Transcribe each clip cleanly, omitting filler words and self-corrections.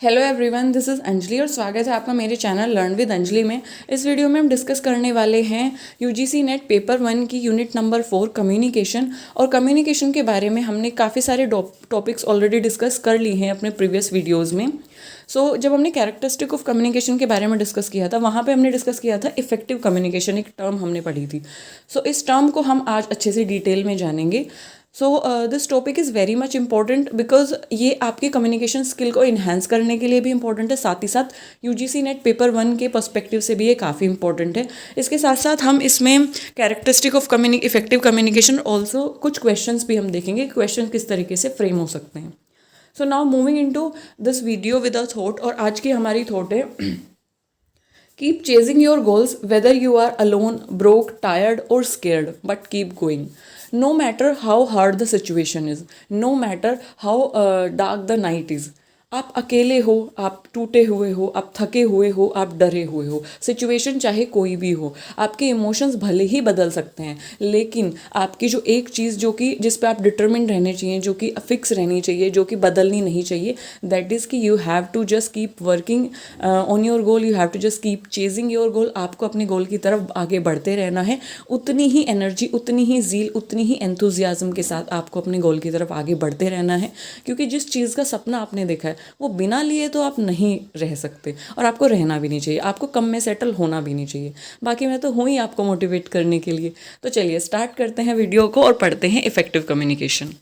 Hello everyone, this is Anjali और स्वागत है आपका मेरे चैनल लर्न विद अंजलि में। इस वीडियो में हम डिस्कस करने वाले हैं यूजीसी नेट पेपर 1 की यूनिट नंबर 4 कम्युनिकेशन। और कम्युनिकेशन के बारे में हमने काफ़ी सारे टॉपिक्स ऑलरेडी डिस्कस कर ली हैं अपने प्रीवियस वीडियोज़ में। जब हमने कैरेक्टरिस्टिक ऑफ कम्युनिकेशन के बारे में डिस्कस किया था, वहाँ पे हमने डिस्कस किया था इफेक्टिव कम्युनिकेशन, एक टर्म हमने पढ़ी थी। इस टर्म को हम आज अच्छे से डिटेल में जानेंगे। This topic is very much important because ये आपके कम्युनिकेशन स्किल को इन्हांस करने के लिए भी इम्पॉर्टेंट है, साथ ही साथ यूजीसी नेट पेपर 1 के पर्सपेक्टिव से भी ये काफ़ी इंपॉर्टेंट है। इसके साथ साथ हम इसमें characteristic of effective communication also कुछ क्वेश्चंस भी हम देखेंगे, क्वेश्चन किस तरीके से फ्रेम हो सकते हैं। So now moving into this video with a thought, और आज की हमारी थॉट है keep chasing your goals whether you are alone, broke, tired और scared, but keep going. No matter how hard the situation is, no matter how dark the night is, आप अकेले हो, आप टूटे हुए हो, आप थके हुए हो, आप डरे हुए हो, सिचुएशन चाहे कोई भी हो, आपके इमोशंस भले ही बदल सकते हैं, लेकिन आपकी जो एक चीज़ जो कि जिस पे आप डिटरमिन रहने चाहिए, जो कि फिक्स रहनी चाहिए, जो कि बदलनी नहीं चाहिए, दैट इज़ कि you have to just keep working on your goal, you have to just keep chasing your goal. आपको अपने गोल की तरफ आगे बढ़ते रहना है, उतनी ही एनर्जी, उतनी ही ज़ील, उतनी ही एंथुजियाज्म के साथ आपको अपने गोल की तरफ आगे बढ़ते रहना है। क्योंकि जिस चीज़ का सपना आपने देखा है वो बिना लिए तो आप नहीं रह सकते, और आपको रहना भी नहीं चाहिए, आपको कम में सेटल होना भी नहीं चाहिए। बाकी मैं तो हूँ ही आपको मोटिवेट करने के लिए। तो चलिए स्टार्ट करते हैं वीडियो को और पढ़ते हैं effective communication.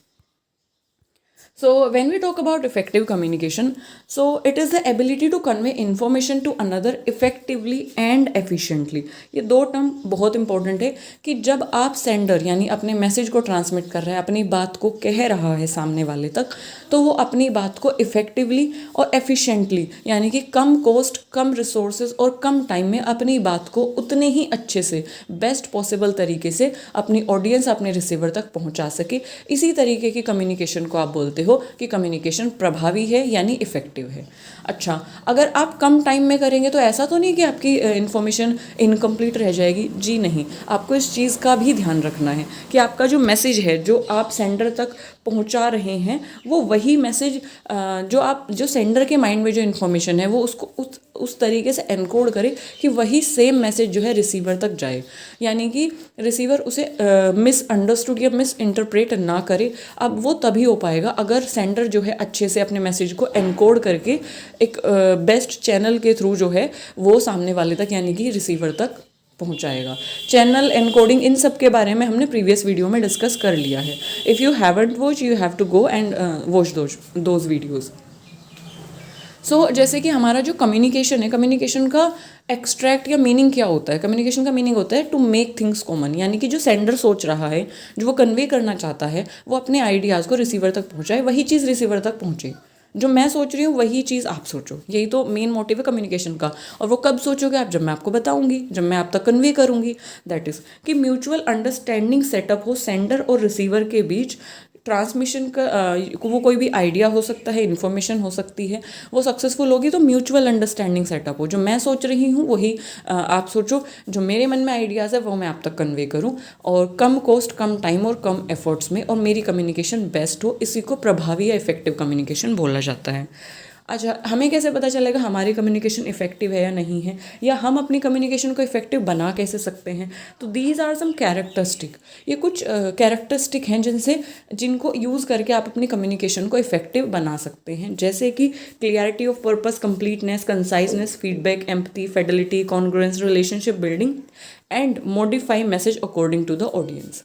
So, when we talk about effective communication, so it is the ability to convey information to another effectively and efficiently. ये दो टर्म बहुत इंपॉर्टेंट है कि जब आप सेंडर यानी अपने मैसेज को ट्रांसमिट कर रहा है, अपनी बात को कह रहा है सामने वाले तक, तो वो अपनी बात को इफेक्टिवली और एफिशिएंटली यानी कि कम कॉस्ट, कम रिसोर्सेज और कम टाइम में अपनी बात को उतने ही अच्छे से, बेस्ट पॉसिबल तरीके से अपनी ऑडियंस, अपने रिसीवर तक पहुंचा सके। इसी तरीके की कम्युनिकेशन को आप बोलते हो कि कम्युनिकेशन प्रभावी है यानी इफेक्टिव है। अच्छा, अगर आप कम टाइम में करेंगे तो ऐसा तो नहीं कि आपकी इन्फॉर्मेशन इनकम्प्लीट रह जाएगी, जी नहीं। आपको इस चीज़ का भी ध्यान रखना है कि आपका जो मैसेज है, जो आप सेंडर तक पहुंचा रहे हैं, वो वही मैसेज जो सेंडर के माइंड में जो इन्फॉर्मेशन है वो उसको उस तरीके से एनकोड करे कि वही सेम मैसेज जो है रिसीवर तक जाए, यानी कि रिसीवर उसे मिसअंडरस्टूड या मिस इंटरप्रेट ना करे। अब वो तभी हो पाएगा अगर सेंडर जो है अच्छे से अपने मैसेज को एनकोड करके एक बेस्ट चैनल के थ्रू जो है वो सामने वाले तक यानी कि रिसीवर तक पहुंचाएगा। चैनल एनकोडिंग, इन सब के बारे में हमने प्रीवियस वीडियो में डिस्कस कर लिया है। If you haven't watch, you have to go and watch those videos. जैसे कि हमारा जो कम्युनिकेशन है, कम्युनिकेशन का एक्सट्रैक्ट या मीनिंग क्या होता है? कम्युनिकेशन का मीनिंग होता है टू मेक थिंग्स कॉमन, यानी कि जो सेंडर सोच रहा है, जो वो कन्वे करना चाहता है, वो अपने आइडियाज़ को रिसीवर तक पहुंचाए, वही चीज़ रिसीवर तक पहुंचे। जो मैं सोच रही हूँ वही चीज़ आप सोचो, यही तो मेन मोटिव है कम्युनिकेशन का। और वो कब सोचोगे आप? जब मैं आपको बताऊंगी, जब मैं आप तक कन्वे करूंगी। दैट इज़ कि म्यूचुअल अंडरस्टैंडिंग सेटअप हो सेंडर और रिसीवर के बीच। ट्रांसमिशन का वो कोई भी आइडिया हो सकता है, इन्फॉर्मेशन हो सकती है, वो सक्सेसफुल होगी तो म्यूचुअल अंडरस्टैंडिंग सेटअप हो। जो मैं सोच रही हूँ वही आप सोचो, जो मेरे मन में आइडियाज़ है वो मैं आप तक कन्वे करूँ, और कम कॉस्ट, कम टाइम और कम एफर्ट्स में, और मेरी कम्युनिकेशन बेस्ट हो। इसी को प्रभावी या इफेक्टिव कम्युनिकेशन बोला जाता है। अच्छा, हमें कैसे पता चलेगा हमारी कम्युनिकेशन इफेक्टिव है या नहीं है, या हम अपनी कम्युनिकेशन को इफेक्टिव बना कैसे सकते हैं? तो दीज आर सम कैरेक्टरिस्टिक, ये कुछ कैरेक्टरिस्टिक हैं जिनको यूज़ करके आप अपनी कम्युनिकेशन को इफेक्टिव बना सकते हैं। जैसे कि clarity of purpose, completeness, conciseness, feedback, empathy, fidelity, congruence, relationship building and modify message according to the audience.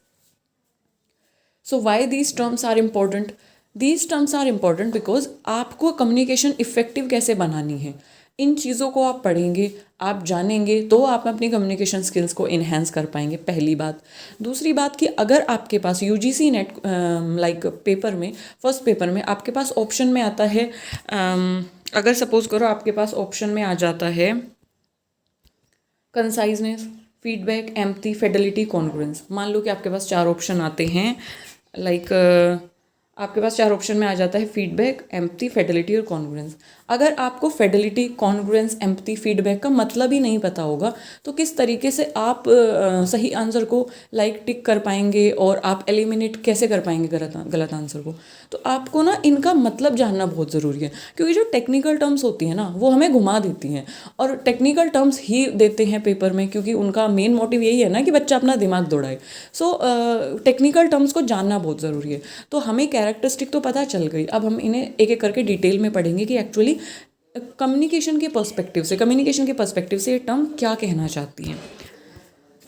So why these terms are important? These terms are important because आपको communication effective कैसे बनानी है, इन चीज़ों को आप पढ़ेंगे, आप जानेंगे, तो आप अपनी कम्युनिकेशन स्किल्स को इन्हेंस कर पाएंगे, पहली बात। दूसरी बात कि अगर आपके पास यूजीसी नेट लाइक पेपर में, फर्स्ट पेपर में आपके पास ऑप्शन में आता है, अगर सपोज करो आपके पास ऑप्शन में आ जाता है conciseness, feedback, empathy, fidelity, congruence. मान लो कि आपके पास 4 ऑप्शन आते हैं, लाइक आपके पास 4 ऑप्शन में आ जाता है फीडबैक, एम्पैथी, फिडेलिटी और कॉन्ग्रुएंस। अगर आपको फिडेलिटी, कॉन्ग्रुएंस, एम्पैथी, फीडबैक का मतलब ही नहीं पता होगा तो किस तरीके से आप सही आंसर को लाइक टिक कर पाएंगे और आप एलिमिनेट कैसे कर पाएंगे गलत आंसर को। तो आपको ना इनका मतलब जानना बहुत ज़रूरी है, क्योंकि जो टेक्निकल टर्म्स होती हैं ना वो हमें घुमा देती हैं, और टेक्निकल टर्म्स ही देते हैं पेपर में, क्योंकि उनका मेन मोटिव यही है ना कि बच्चा अपना दिमाग दौड़ाए। सो टेक्निकल टर्म्स को जानना बहुत ज़रूरी है। तो हमें कैरेक्टरिस्टिक तो पता चल गई, अब हम इन्हें एक एक करके डिटेल में पढ़ेंगे कि एक्चुअली कम्युनिकेशन के पर्सपेक्टिव से ये टर्म क्या कहना चाहती है।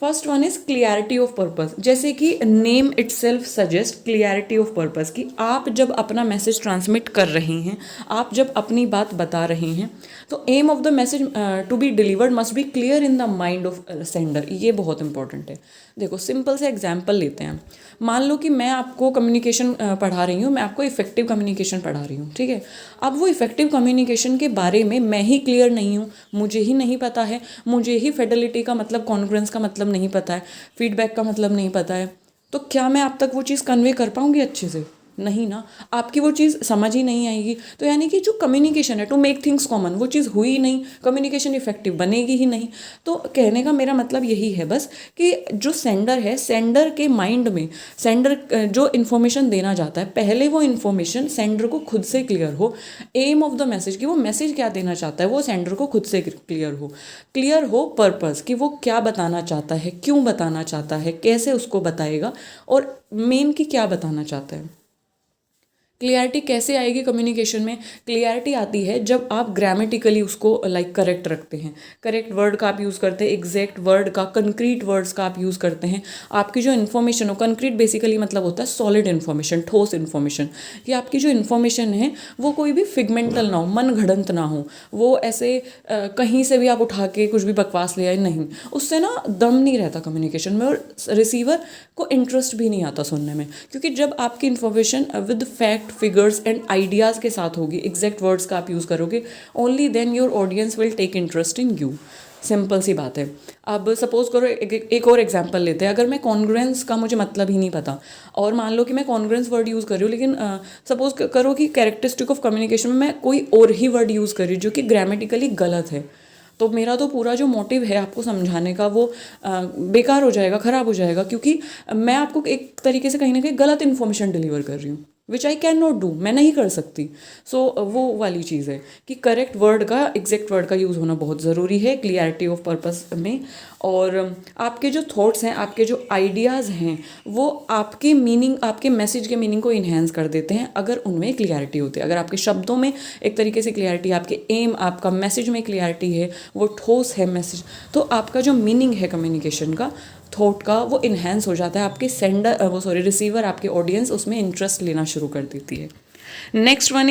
First one is clarity of purpose. जैसे कि name itself suggest clarity of purpose, कि आप जब अपना मैसेज ट्रांसमिट कर रहे हैं, आप जब अपनी बात बता रहे हैं, तो aim of the message to be delivered must be clear in the mind of sender. ये बहुत इंपॉर्टेंट है। देखो सिंपल से एग्जाम्पल लेते हैं। मान लो कि मैं आपको कम्युनिकेशन पढ़ा रही हूँ, मैं आपको इफेक्टिव कम्युनिकेशन पढ़ा रही हूँ, ठीक है। अब वो इफेक्टिव कम्युनिकेशन के बारे में मैं ही क्लियर नहीं हूँ, मुझे ही नहीं पता है, मुझे ही फिडेलिटी का मतलब, कॉन्ग्रुएंस का मतलब नहीं पता है, फीडबैक का मतलब नहीं पता है, तो क्या मैं आप तक वो चीज़ कन्वे कर पाऊँगी अच्छे से? नहीं ना, आपकी वो चीज़ समझ ही नहीं आएगी। तो यानी कि जो कम्युनिकेशन है टू मेक थिंग्स कॉमन, वो चीज़ हुई नहीं, कम्युनिकेशन इफेक्टिव बनेगी ही नहीं। तो कहने का मेरा मतलब यही है बस कि जो सेंडर है, सेंडर के माइंड में सेंडर जो इन्फॉर्मेशन देना चाहता है, पहले वो इन्फॉर्मेशन सेंडर को खुद से क्लियर हो। एम ऑफ द मैसेज, कि वो मैसेज क्या देना चाहता है, वो सेंडर को खुद से क्लियर हो पर्पस, कि वो क्या बताना चाहता है, क्यों बताना चाहता है, कैसे उसको बताएगा, और मेन कि क्या बताना चाहता है। क्लियरिटी कैसे आएगी कम्युनिकेशन में? क्लियरिटी आती है जब आप ग्रामेटिकली उसको लाइक करेक्ट रखते हैं, करेक्ट वर्ड का आप यूज़ करते हैं, एग्जैक्ट वर्ड का, कंक्रीट वर्ड्स का आप यूज़ करते हैं। आपकी जो इन्फॉर्मेशन हो, कंक्रीट बेसिकली मतलब होता है सॉलिड इन्फॉर्मेशन, ठोस इन्फॉर्मेशन, कि आपकी जो इन्फॉर्मेशन है वो कोई भी फिगमेंटल ना हो, मन घड़ंत ना हो, वो ऐसे कहीं से भी आप उठा के कुछ भी बकवास ले आए, नहीं, उससे ना दम नहीं रहता कम्युनिकेशन में, और रिसीवर को इंटरेस्ट भी नहीं आता सुनने में। क्योंकि जब आपकी information with fact, figures and ideas के साथ होगी, एग्जैक्ट वर्ड्स का आप यूज़ करोगे, only then your audience will take interest in you. Simple सी बात है। अब सपोज करो एक और एग्जांपल लेते हैं। अगर मैं कॉन्ग्रुएंस का मुझे मतलब ही नहीं पता, और मान लो कि मैं कॉन्ग्रुएंस वर्ड यूज़ कर रही हूँ, लेकिन सपोज करो कि कैरेक्टरिस्टिक ऑफ कम्युनिकेशन में मैं कोई और ही वर्ड यूज़ कर रही हूँ जो कि ग्रामेटिकली गलत है, तो मेरा तो पूरा जो मोटिव है आपको समझाने का वो बेकार हो जाएगा, ख़राब हो जाएगा, क्योंकि मैं आपको एक तरीके से कहीं ना कहीं गलत इन्फॉर्मेशन डिलीवर कर रही हूँ, विच आई कैन नॉट डू, मैं नहीं कर सकती। सो वो वाली चीज़ है कि करेक्ट वर्ड का, एग्जैक्ट वर्ड का यूज़ होना बहुत ज़रूरी है क्लियरिटी ऑफ पर्पस में। और आपके जो थॉट्स हैं, आपके जो आइडियाज़ हैं, वो आपके मीनिंग, आपके मैसेज के मीनिंग को इन्हेंस कर देते हैं अगर उनमें क्लियरिटी होती है। अगर आपके शब्दों में एक तरीके से क्लियरिटी, आपके एम, आपका मैसेज में क्लियरिटी है, वो ठोस है मैसेज, तो आपका जो मीनिंग है कम्युनिकेशन का, थॉट का, वो इन्हेंस हो जाता है। आपके रिसीवर, आपके ऑडियंस उसमें इंटरेस्ट लेना शुरू कर देती है। Next one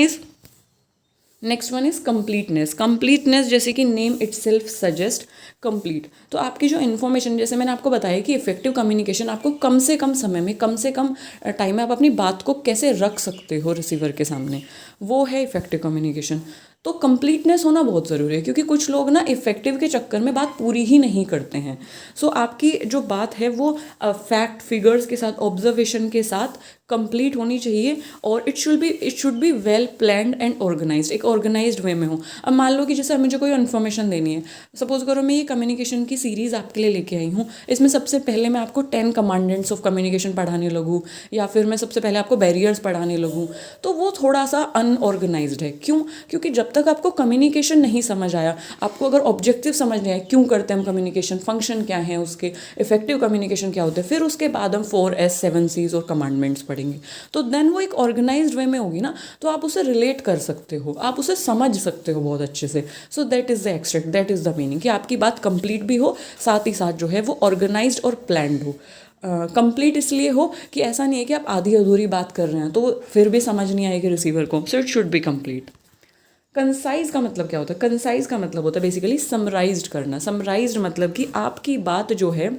is completeness. Completeness जैसे कि नेम इटसेल्फ सजेस्ट कंप्लीट। तो आपकी जो इन्फॉर्मेशन, जैसे मैंने आपको बताया कि इफेक्टिव कम्युनिकेशन, आपको कम से कम समय में, कम से कम टाइम में आप अपनी बात को कैसे रख सकते हो रिसीवर के सामने, वो है इफेक्टिव कम्युनिकेशन। तो कंप्लीटनेस होना बहुत ज़रूरी है, क्योंकि कुछ लोग ना इफेक्टिव के चक्कर में बात पूरी ही नहीं करते हैं। सो आपकी जो बात है वो फैक्ट, फिगर्स के साथ, ऑब्जर्वेशन के साथ कंप्लीट होनी चाहिए, और it should be well planned and organized, एक ऑर्गेनाइज्ड वे में हो। अब मान लो कि जैसे मुझे कोई इन्फॉर्मेशन देनी है, सपोज करो मैं ये कम्युनिकेशन की सीरीज़ आपके लिए लेके आई हूँ, इसमें सबसे पहले मैं आपको 10 कमांडेंट्स ऑफ कम्युनिकेशन पढ़ाने लगूँ, या फिर मैं सबसे पहले आपको बैरियर्स पढ़ाने लगूँ, तो वो थोड़ा सा अनऑर्गेनाइज्ड है। क्यों? क्योंकि जब तक आपको कम्युनिकेशन नहीं समझ आया, आपको अगर ऑब्जेक्टिव समझ नहीं आया, क्यों करते हैं हम कम्युनिकेशन, फंक्शन क्या है उसके, इफेक्टिव कम्युनिकेशन क्या होता है, फिर उसके बाद हम 4S 7Cs और कमांडमेंट्स पढ़ेंगे, तो देन वो एक ऑर्गेनाइज्ड वे में होगी ना, तो आप उसे रिलेट कर सकते हो, आप उसे समझ सकते हो बहुत अच्छे से। So that is the extract, that is the meaning, कि आपकी बात कंप्लीट भी हो, साथ ही साथ जो है वो ऑर्गेनाइज्ड और प्लान्ड हो। कंप्लीट इसलिए हो कि ऐसा नहीं है कि आप आधी अधूरी बात कर रहे हैं तो फिर भी समझ नहीं आएगी रिसीवर को। सो it should B complete. Concise का मतलब क्या होता है? कंसाइज का मतलब होता है बेसिकली समराइज्ड करना। समराइज्ड मतलब कि आपकी बात जो है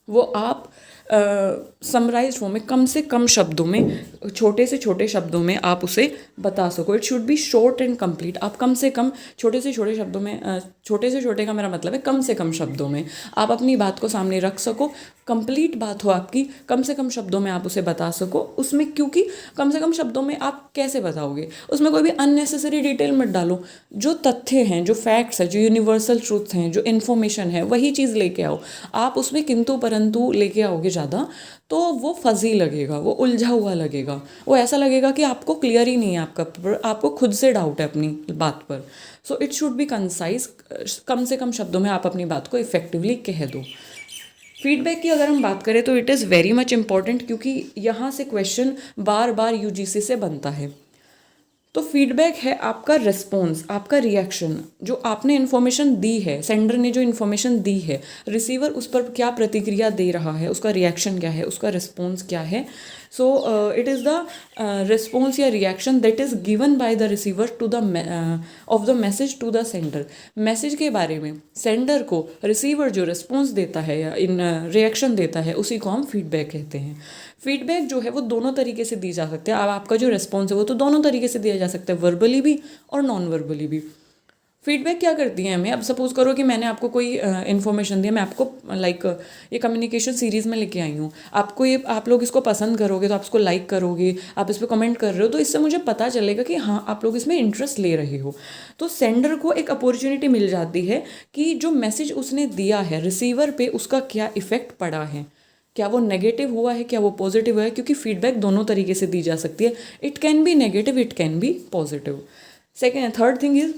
वो आप समराइज फॉर्म में, कम से कम शब्दों में, छोटे से छोटे शब्दों में आप उसे बता सको। It should B short and complete. आप कम से कम छोटे से छोटे शब्दों में, छोटे से छोटे का मेरा मतलब है कम से कम शब्दों में आप अपनी बात को सामने रख सको, कंप्लीट बात हो आपकी, कम से कम शब्दों में आप उसे बता सको उसमें। क्योंकि कम से कम शब्दों में आप कैसे बताओगे, उसमें कोई भी अननेसेसरी डिटेल मत डालो। जो तथ्य हैं, जो फैक्ट्स हैं, जो यूनिवर्सल ट्रूथ हैं, जो इन्फॉर्मेशन है, वही चीज़ लेके आओ। आप उसमें किंतु परंतु लेके आओगे ज़्यादा तो वो फजी लगेगा, वो उलझा हुआ लगेगा, वो ऐसा लगेगा कि आपको क्लियर ही नहीं है आपको खुद से डाउट है अपनी बात पर। So it should be concise. कम से कम शब्दों में आप अपनी बात को इफेक्टिवली कह दो। फीडबैक की अगर हम बात करें तो it is very much important, क्योंकि यहाँ से क्वेश्चन बार बार यूजीसी से बनता है। तो फीडबैक है आपका रिस्पॉन्स, आपका रिएक्शन, जो आपने इन्फॉर्मेशन दी है, सेंडर ने जो इन्फॉर्मेशन दी है, रिसीवर उस पर क्या प्रतिक्रिया दे रहा है, उसका रिएक्शन क्या है, उसका रिस्पॉन्स क्या है। So it is the response या reaction that is given by the receiver to the of the message to the sender. Message के बारे में सेंडर को रिसीवर जो रिस्पॉन्स देता है या इन रिएक्शन देता है, उसी को हम फीडबैक कहते हैं। फीडबैक जो है वो दोनों तरीके से दी जा सकती है। अब आपका जो रिस्पॉन्स है वो तो दोनों तरीके से दिया जा सकता है, वर्बली भी और नॉन वर्बली भी। फीडबैक क्या करती है हमें, अब सपोज करो कि मैंने आपको कोई इन्फॉर्मेशन दी, मैं आपको ये कम्युनिकेशन सीरीज़ में लेके आई हूँ, आपको ये, आप लोग इसको पसंद करोगे तो आप इसको लाइक करोगे, आप इस पर कमेंट कर रहे हो, तो इससे मुझे पता चलेगा कि हाँ आप लोग इसमें इंटरेस्ट ले रहे हो। तो सेंडर को एक अपॉर्चुनिटी मिल जाती है कि जो मैसेज उसने दिया है रिसीवर पे, उसका क्या इफ़ेक्ट पड़ा है, क्या वो नेगेटिव हुआ है, क्या वो पॉजिटिव हुआ है। क्योंकि फीडबैक दोनों तरीके से दी जा सकती है, it can B negative, it can B positive. Third thing is,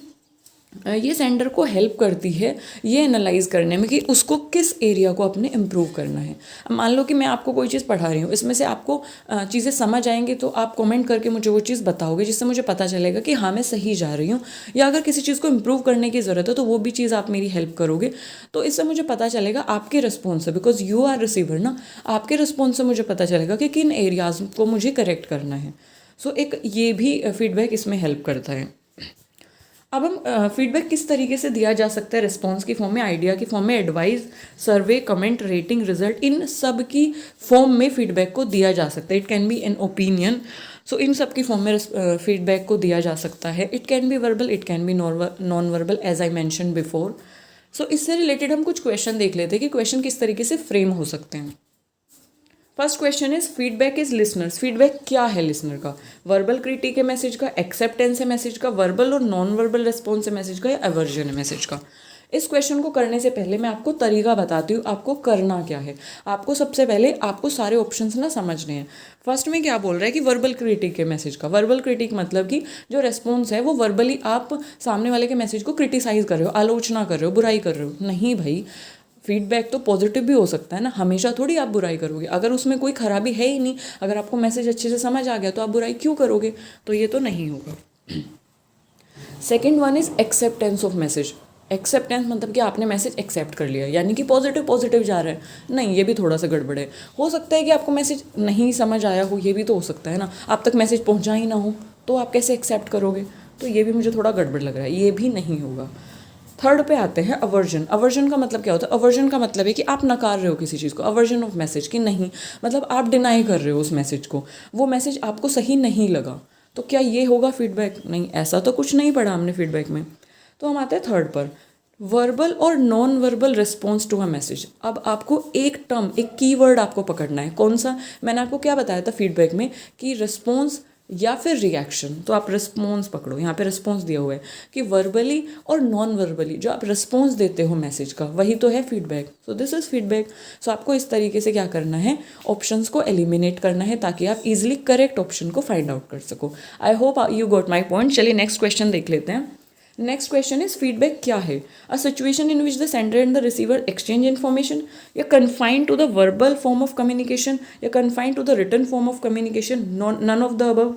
ये सेंडर को हेल्प करती है ये एनालाइज करने में कि उसको किस एरिया को अपने इम्प्रूव करना है। अब मान लो कि मैं आपको कोई चीज़ पढ़ा रही हूँ, इसमें से आपको चीज़ें समझ आएंगी तो आप कमेंट करके मुझे वो चीज़ बताओगे, जिससे मुझे पता चलेगा कि हाँ मैं सही जा रही हूँ। या अगर किसी चीज़ को इम्प्रूव करने की ज़रूरत है तो वो भी चीज़ आप मेरी हेल्प करोगे, तो इससे मुझे पता चलेगा आपके रिस्पॉन्स से, बिकॉज यू आर रिसीवर ना, आपके रिस्पॉन्स से मुझे पता चलेगा कि किन एरियाज़ को मुझे करेक्ट करना है। सो एक ये भी फीडबैक इसमें हेल्प करता है। अब हम फीडबैक किस तरीके से दिया जा सकता है, रिस्पॉन्स की फॉर्म में, आइडिया की फॉर्म में, एडवाइस, सर्वे, कमेंट, रेटिंग, रिजल्ट, इन सब की फॉर्म में फीडबैक को दिया जा सकता है। It can be an opinion. So इन सब की फॉर्म में फीडबैक को दिया जा सकता है। It can be verbal, it can be non verbal, as I mention before. So इससे रिलेटेड हम कुछ क्वेश्चन देख लेते हैं कि क्वेश्चन किस तरीके से फ्रेम हो सकते हैं। First question is feedback is listeners. Feedback क्या है लिसनर का, वर्बल क्रिटिक है मैसेज का, एक्सेप्टेंस है मैसेज का, वर्बल और नॉन वर्बल रिस्पॉन्स है मैसेज का, या एवर्जन है मैसेज का। इस क्वेश्चन को करने से पहले मैं आपको तरीका बताती हूँ, आपको करना क्या है। आपको सबसे पहले आपको सारे ऑप्शंस ना समझने हैं। फर्स्ट में क्या बोल रहा है कि वर्बल क्रिटिक है मैसेज का। वर्बल क्रिटिक मतलब कि जो रेस्पॉन्स है वो वर्बली आप सामने वाले के मैसेज को क्रिटिसाइज कर रहे हो, आलोचना कर रहे हो, बुराई कर रहे हो। नहीं भाई, फीडबैक तो पॉजिटिव भी हो सकता है ना, हमेशा थोड़ी आप बुराई करोगे। अगर उसमें कोई खराबी है ही नहीं, अगर आपको मैसेज अच्छे से समझ आ गया तो आप बुराई क्यों करोगे, तो ये तो नहीं होगा। Second one is acceptance of message. Acceptance मतलब कि आपने मैसेज एक्सेप्ट कर लिया, यानी कि पॉजिटिव पॉजिटिव जा रहा है। नहीं, ये भी थोड़ा सा गड़बड़ है। हो सकता है कि आपको मैसेज नहीं समझ आया हो, ये भी तो हो सकता है ना, आप तक मैसेज पहुंचा ही ना हो, तो आप कैसे एक्सेप्ट करोगे, तो ये भी मुझे थोड़ा गड़बड़ लग रहा है, ये भी नहीं होगा। थर्ड पे आते हैं अवर्जन। अवर्जन का मतलब क्या होता है, अवर्जन का मतलब है कि आप नकार रहे हो किसी चीज़ को। अवर्जन ऑफ मैसेज कि नहीं, मतलब आप डिनाई कर रहे हो उस मैसेज को, वो मैसेज आपको सही नहीं लगा, तो क्या ये होगा फीडबैक? नहीं, ऐसा तो कुछ नहीं पढ़ा हमने फीडबैक में। तो हम आते हैं थर्ड पर, वर्बल और non verbal response to a message. अब आपको एक टर्म, एक कीवर्ड आपको पकड़ना है। कौन सा? मैंने आपको क्या बताया था फीडबैक में कि रिस्पॉन्स या फिर रिएक्शन, तो आप रिस्पॉन्स पकड़ो। यहाँ पे रिस्पॉन्स दिया हुआ है कि वर्बली और नॉन वर्बली जो आप रिस्पॉन्स देते हो मैसेज का, वही तो है feedback. So this is feedback. So आपको इस तरीके से क्या करना है, ऑप्शंस को एलिमिनेट करना है ताकि आप इजिली करेक्ट ऑप्शन को फाइंड आउट कर सको। I hope you got my point. चलिए नेक्स्ट क्वेश्चन देख लेते हैं। नेक्स्ट क्वेश्चन इज फीडबैक क्या है? A situation in which the sender and the receiver exchange information, या confined to the verbal form of communication, या confined to the written form of communication, none of the above.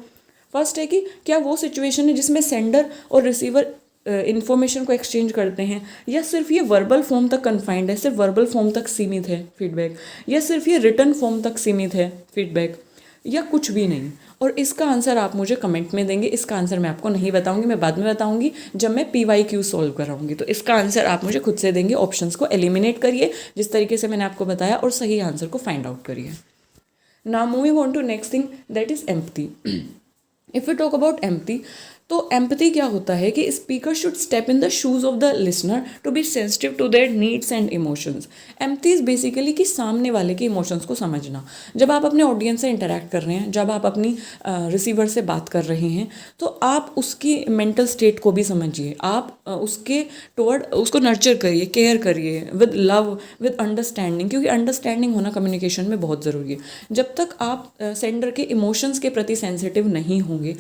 First है कि क्या वो situation है जिसमें sender और receiver information को एक्सचेंज करते हैं, या सिर्फ ये वर्बल फॉर्म तक कन्फाइंड है, सिर्फ वर्बल फॉर्म तक सीमित है फीडबैक, या सिर्फ ये रिटन फॉर्म तक सीमित है फीडबैक। या कुछ भी नहीं? और इसका आंसर आप मुझे कमेंट में देंगे। इसका आंसर मैं आपको नहीं बताऊंगी, मैं बाद में बताऊंगी जब मैं PYQ सॉल्व कराऊंगी। तो इसका आंसर आप मुझे खुद से देंगे। ऑप्शंस को एलिमिनेट करिए जिस तरीके से मैंने आपको बताया और सही आंसर को फाइंड आउट करिए। Now moving on to next thing, that is empathy. If you talk about empathy, तो एम्पैथी क्या होता है कि speaker should step in the shoes of the listener to be sensitive to their needs and emotions. Empathy is basically कि सामने वाले के emotions को समझना। जब आप अपने ऑडियंस से इंटरेक्ट कर रहे हैं, जब आप अपनी रिसीवर से बात कर रहे हैं, तो आप उसकी मेंटल स्टेट को भी समझिए। आप उसके टुवर्ड उसको नर्चर करिए, केयर करिए विद लव, विद अंडरस्टैंडिंग, क्योंकि अंडरस्टैंडिंग होना कम्युनिकेशन में बहुत ज़रूरी है। जब तक आप सेंडर के इमोशंस के प्रति सेंसिटिव नहीं होंगे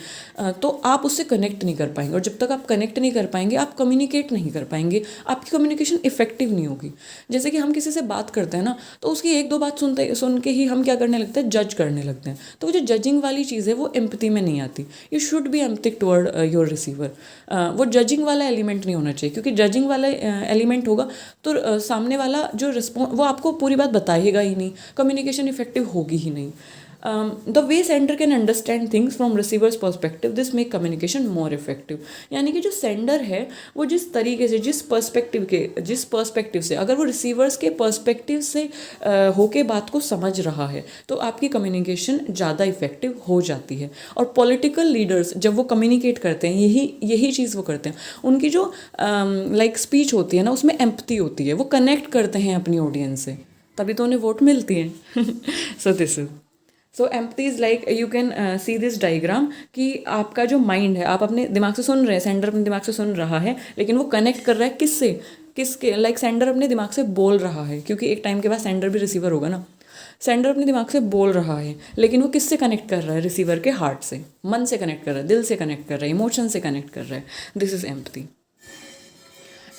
तो आप उससे कनेक्ट नहीं कर पाएंगे, और जब तक आप कनेक्ट नहीं कर पाएंगे आप कम्युनिकेट नहीं कर पाएंगे, आपकी कम्युनिकेशन इफेक्टिव नहीं होगी। जैसे कि हम किसी से बात करते हैं ना, तो उसकी एक दो बात सुन के ही हम क्या करने लगते हैं, जज करने लगते हैं। तो वो जो जजिंग वाली चीज़ है वो एम्पैथी में नहीं आती। You should be empathic toward your receiver. वो जजिंग वाला एलिमेंट नहीं होना चाहिए, क्योंकि जजिंग वाला एलिमेंट होगा तो सामने वाला जो रिस्पॉन्स वो आपको पूरी बात बताएगा ही नहीं, कम्युनिकेशन इफेक्टिव होगी ही नहीं। The way sender can understand things from receiver's perspective, this make communication more effective. यानी कि जो सेंडर है वो जिस तरीके से, जिस पर्सपेक्टिव से, अगर वो रिसीवर्स के पर्सपेक्टिव से होके बात को समझ रहा है तो आपकी कम्युनिकेशन ज़्यादा इफेक्टिव हो जाती है। और पॉलिटिकल लीडर्स जब वो कम्युनिकेट करते हैं, यही चीज़ वो करते हैं। उनकी जो लाइक स्पीच होती है ना, उसमें एम्पैथी होती है, वो कनेक्ट करते हैं अपनी ऑडियंस से, तभी तो उन्हें वोट मिलती है। सो this is so empathy is like, you can see this diagram कि आपका जो माइंड है, आप अपने दिमाग से सुन रहे हैं, सेंडर अपने दिमाग से सुन रहा है, लेकिन वो कनेक्ट कर रहा है किससे, किसके, लाइक सेंडर अपने दिमाग से बोल रहा है, क्योंकि एक टाइम के बाद सेंडर भी रिसीवर होगा ना। सेंडर अपने दिमाग से बोल रहा है, लेकिन वो किससे कनेक्ट कर रहा है, रिसीवर के हार्ट से, मन से कनेक्ट कर रहा है, दिल से कनेक्ट कर रहा है, इमोशन से कनेक्ट कर रहा है। This is empathy.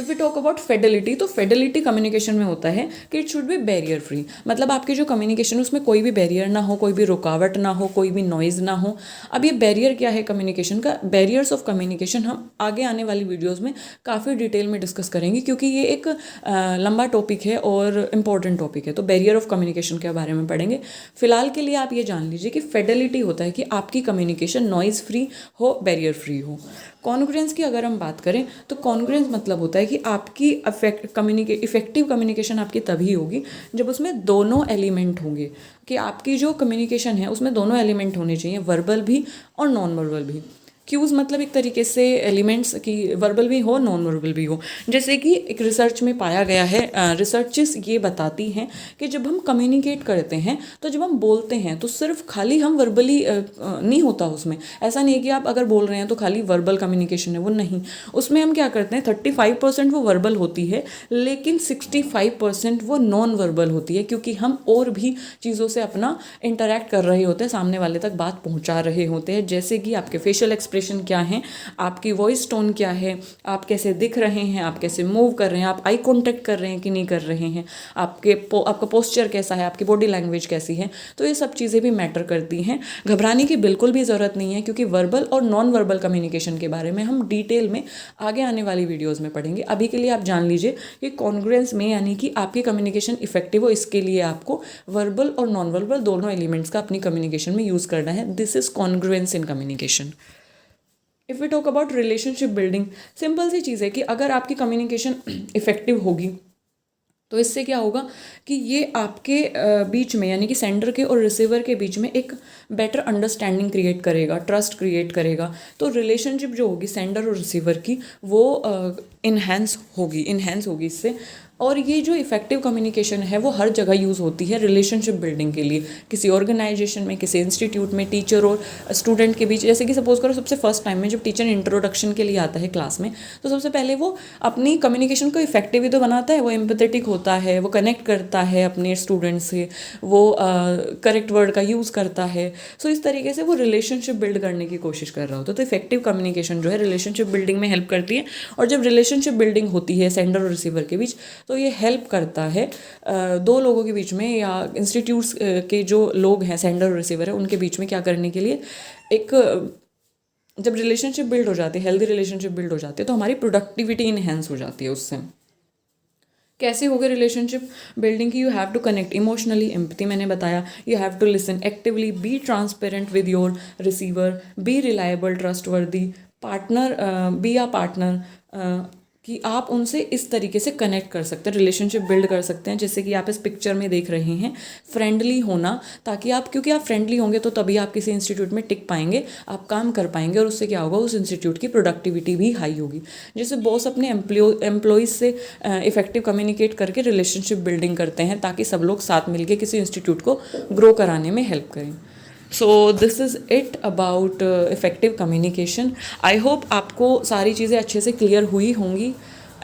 If we talk about fidelity, तो फेडेलिटी कम्युनिकेशन में होता है कि it should be barrier free. मतलब आपकी जो कम्युनिकेशन है उसमें कोई भी बैरियर ना हो, कोई भी रुकावट ना हो, कोई भी नॉइज़ ना हो। अब ये बैरियर क्या है कम्युनिकेशन का, बैरियर्स ऑफ कम्युनिकेशन हम आगे आने वाली वीडियोज़ में काफ़ी डिटेल में डिस्कस करेंगे, क्योंकि ये एक लंबा टॉपिक है और इम्पॉर्टेंट टॉपिक है। तो बैरियर ऑफ कम्युनिकेशन के बारे में पढ़ेंगे। फिलहाल के लिए आप ये जान लीजिए कि फेडेलिटी होता है कि आपकी कम्युनिकेशन नॉइज़ फ्री हो, बैरियर फ्री हो। कॉन्ग्रुएंस की अगर हम बात करें तो कॉन्ग्रुएंस मतलब होता है कि आपकी इफेक्टिव कम्युनिकेशन आपकी तभी होगी जब उसमें दोनों एलिमेंट होंगे, कि आपकी जो कम्युनिकेशन है उसमें दोनों एलिमेंट होने चाहिए, वर्बल भी और नॉन वर्बल भी। क्यूज़ मतलब एक तरीके से एलिमेंट्स की वर्बल भी हो, नॉन वर्बल भी हो। जैसे कि एक रिसर्च में पाया गया है, रिसर्चेस ये बताती हैं कि जब हम कम्युनिकेट करते हैं, तो जब हम बोलते हैं तो सिर्फ खाली हम वर्बली नहीं होता उसमें। ऐसा नहीं है कि आप अगर बोल रहे हैं तो खाली वर्बल कम्युनिकेशन है, वो नहीं। उसमें हम क्या करते हैं, 35% वो वर्बल होती है, लेकिन 65% वो नॉन वर्बल होती है, क्योंकि हम और भी चीज़ों से अपना इंटरेक्ट कर रहे होते हैं, सामने वाले तक बात पहुँचा रहे होते हैं। जैसे कि आपके फेशियल एक्सप्रेशन क्या है, आपकी वॉइस टोन क्या है, आप कैसे दिख रहे हैं, आप कैसे मूव कर रहे हैं, आप आई कांटेक्ट कर रहे हैं कि नहीं कर रहे हैं, आपका पोस्चर कैसा है, आपकी बॉडी लैंग्वेज कैसी है। तो ये सब चीज़ें भी मैटर करती हैं। घबराने की बिल्कुल भी ज़रूरत नहीं है, क्योंकि वर्बल और नॉन वर्बल कम्युनिकेशन के बारे में हम डिटेल में आगे आने वाली वीडियोज़ में पढ़ेंगे। अभी के लिए आप जान लीजिए कि कॉन्ग्रुएंस में, यानी कि आपकी कम्युनिकेशन इफेक्टिव हो, इसके लिए आपको वर्बल और नॉन वर्बल दोनों एलिमेंट्स का अपनी कम्युनिकेशन में यूज़ करना है। This is congruence in communication. If we talk about relationship building, simple सी चीज़ है कि अगर आपकी कम्युनिकेशन इफेक्टिव होगी तो इससे क्या होगा कि ये आपके बीच में, यानी कि सेंडर के और रिसीवर के बीच में एक बेटर अंडरस्टैंडिंग क्रिएट करेगा, ट्रस्ट क्रिएट करेगा। तो रिलेशनशिप जो होगी सेंडर और रिसीवर की, वो इन्हेंस होगी इससे। और ये जो इफेक्टिव कम्युनिकेशन है वो हर जगह यूज़ होती है रिलेशनशिप बिल्डिंग के लिए, किसी ऑर्गेनाइजेशन में, किसी इंस्टीट्यूट में, टीचर और स्टूडेंट के बीच। जैसे कि सपोज करो सबसे फर्स्ट टाइम में जब टीचर इंट्रोडक्शन के लिए आता है क्लास में, तो सबसे पहले वो अपनी कम्युनिकेशन को इफेक्टिव ही तो बनाता है, वो एम्पैथेटिक होता है, वो कनेक्ट करता है अपने स्टूडेंट से, वो करेक्ट वर्ड का यूज़ करता है। सो इस तरीके से वो रिलेशनशिप बिल्ड करने की कोशिश कर रहा होता है। तो इफेक्टिव कम्युनिकेशन जो है रिलेशनशिप बिल्डिंग में हेल्प करती है। और जब रिलेशनशिप बिल्डिंग होती है सेंडर और रिसीवर के बीच, तो ये हेल्प करता है दो लोगों के बीच में, या इंस्टीट्यूट्स के जो लोग हैं, सेंडर और रिसीवर है, उनके बीच में क्या करने के लिए, एक जब रिलेशनशिप बिल्ड हो जाती है, हेल्दी रिलेशनशिप बिल्ड हो जाती है, तो हमारी प्रोडक्टिविटी इनहेंस हो जाती है उससे। कैसे होगा रिलेशनशिप बिल्डिंग की? You have to connect emotionally, empathy मैंने बताया, you have to listen actively, be transparent with your receiver, be reliable, trustworthy, partner, be a partner, कि आप उनसे इस तरीके से कनेक्ट कर सकते हैं, रिलेशनशिप बिल्ड कर सकते हैं, जैसे कि आप इस पिक्चर में देख रहे हैं। फ्रेंडली होना, ताकि आप, क्योंकि आप फ्रेंडली होंगे तो तभी आप किसी इंस्टीट्यूट में टिक पाएंगे, आप काम कर पाएंगे, और उससे क्या होगा, उस इंस्टीट्यूट की प्रोडक्टिविटी भी हाई होगी। जैसे बॉस अपने एम्प्लॉयज़ से इफेक्टिव कम्युनिकेट करके रिलेशनशिप बिल्डिंग करते हैं, ताकि सब लोग साथ मिलकर किसी इंस्टीट्यूट को ग्रो कराने में हेल्प करें। So this is it about effective communication. I hope आपको सारी चीज़ें अच्छे से क्लियर हुई होंगी,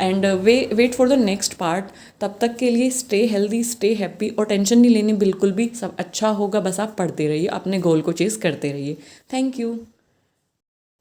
and wait for the next part. तब तक के लिए स्टे हेल्दी, स्टे हैप्पी, और टेंशन नहीं लेनी बिल्कुल भी, सब अच्छा होगा, बस आप पढ़ते रहिए, अपने गोल को चेज़ करते रहिए। Thank you.